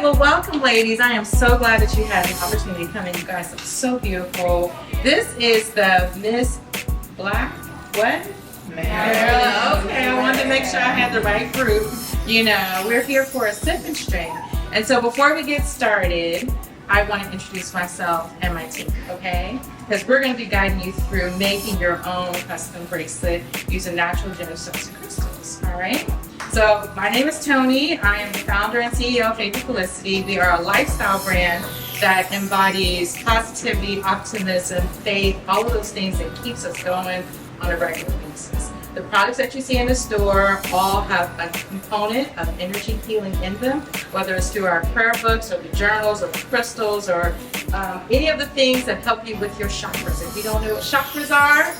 well, welcome, ladies. I am so glad that you had the opportunity to come in. You guys look so beautiful. This is the Miss Black, what? Maryland. Okay, I wanted to make sure I had the right group. You know, we're here for a sip and string. And so before we get started, I want to introduce myself and my team, okay? Because we're going to be guiding you through making your own custom bracelet using natural gemstones and crystals, all right? So my name is Tony. I am the founder and CEO of Felicity. We are a lifestyle brand that embodies positivity, optimism, faith, all of those things that keeps us going on a regular basis. The products that you see in the store all have a component of energy healing in them, whether it's through our prayer books or the journals or the crystals or any of the things that help you with your chakras. If you don't know what chakras are,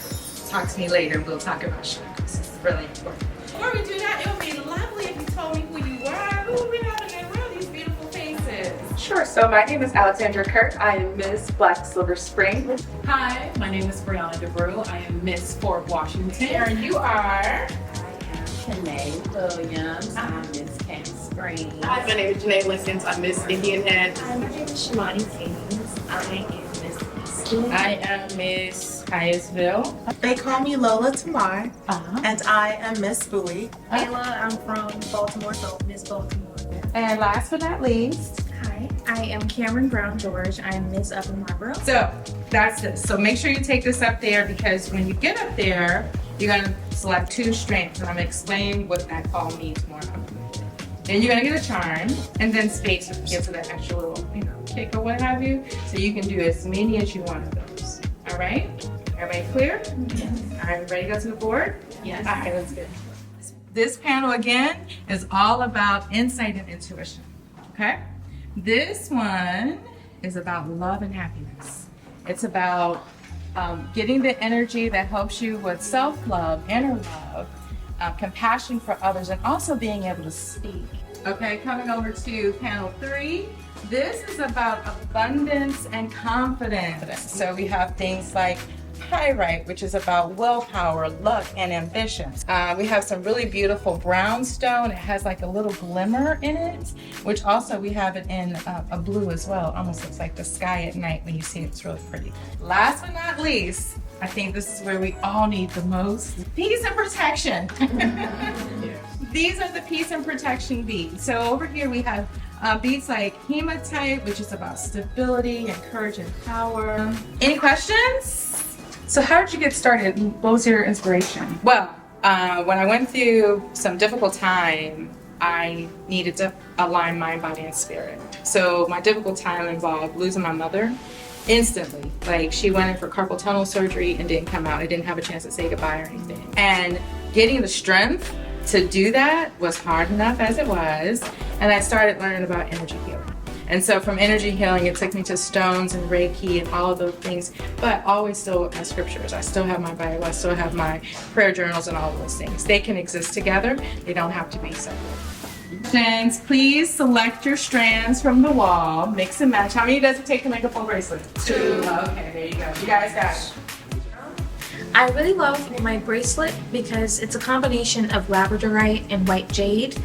talk to me later. We'll talk about chakras. It's really important. Before we do that, it would be lovely if you told me who you were, who we have in the room, these beautiful faces. Sure, so my name is Alexandra Kirk. I am Miss Black Silver Spring. Hi, my name is Brianna DeBrew. I am Miss Fort Washington. And you are? I am Shanae Williams. I'm Miss Camp Spring. Hi, my name is Janae Linkins. I'm Miss Indian Head. Hi, my name is Shimani Tames. I am Miss Eastern. I am Miss Hyattsville. They call me Lola Tamar, and I am Miss Bowie. Ayla, I'm from Baltimore, so Miss Baltimore. And last but not least, Hi, I am Cameron Brown George. I am Miss Upper Marlboro. so that's it. So make sure you take this up there because when you get up there, you're gonna select 2 strands, and I'm gonna explain what that all means more. Then you're gonna get a charm, and then space gives it an extra little, kick or what have you. So you can do as many as you want of those. All right? Everybody clear? Yes. All right, ready to go to the board? Yes. All right, let's go. This panel again is all about insight and intuition. Okay? This one is about love and happiness. It's about getting the energy that helps you with self-love, inner love, compassion for others, and also being able to speak. Okay, coming over to panel 3. This is about abundance and confidence. So we have things like pyrite, which is about willpower, luck, and ambition. We have some really beautiful brown stone. It has like a little glimmer in it, which also we have it in a blue as well. It almost looks like the sky at night when you see it. It's really pretty. Last but not least, I think this is where we all need the most peace and protection. These are the peace and protection beads. So over here we have beads like hematite, which is about stability and courage and power. Any questions? So how did you get started? What was your inspiration? Well, when I went through some difficult time, I needed to align mind, body, and spirit. So my difficult time involved losing my mother instantly. Like, she went in for carpal tunnel surgery and didn't come out. I didn't have a chance to say goodbye or anything. And getting the strength to do that was hard enough as it was. And I started learning about energy healing. And so from energy healing, it took me to stones and Reiki and all of those things, but always still with my scriptures. I still have my Bible, I still have my prayer journals and all of those things. They can exist together, they don't have to be separate. Strands, please select your strands from the wall, mix and match. How many does it take to make a full bracelet? 2. Okay, there you go. You guys got it. I really love my bracelet because it's a combination of labradorite and white jade.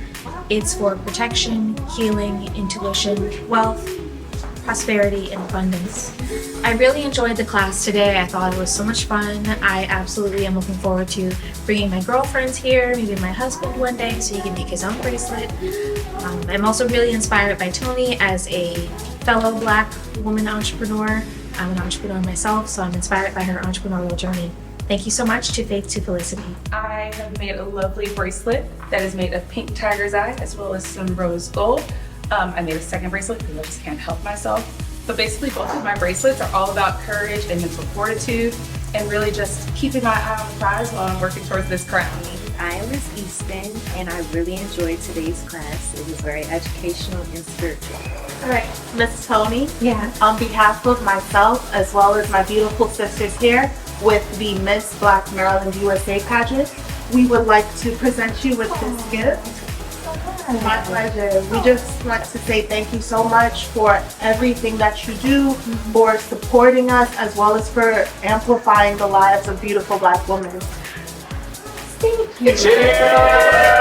It's for protection, healing, intuition, wealth, prosperity, and abundance. I really enjoyed the class today. I thought it was so much fun. I absolutely am looking forward to bringing my girlfriends here, maybe my husband one day, so he can make his own bracelet. I'm also really inspired by Tony as a fellow Black woman entrepreneur. I'm an entrepreneur myself, so I'm inspired by her entrepreneurial journey. Thank you so much to Faith to Felicity. I have made a lovely bracelet that is made of pink tiger's eye as well as some rose gold. I made a second bracelet because I just can't help myself. But basically both of my bracelets are all about courage and mental fortitude and really just keeping my eye on the prize while I'm working towards this crown. I am Miss Easton, and I really enjoyed today's class. It was very educational and spiritual. All right, Miss Tony. Yeah. On behalf of myself, as well as my beautiful sisters here with the Miss Black Maryland USA pageant, we would like to present you with this gift. My pleasure. We just want to say thank you so much for everything that you do, for supporting us, as well as for amplifying the lives of beautiful Black women. Thank you.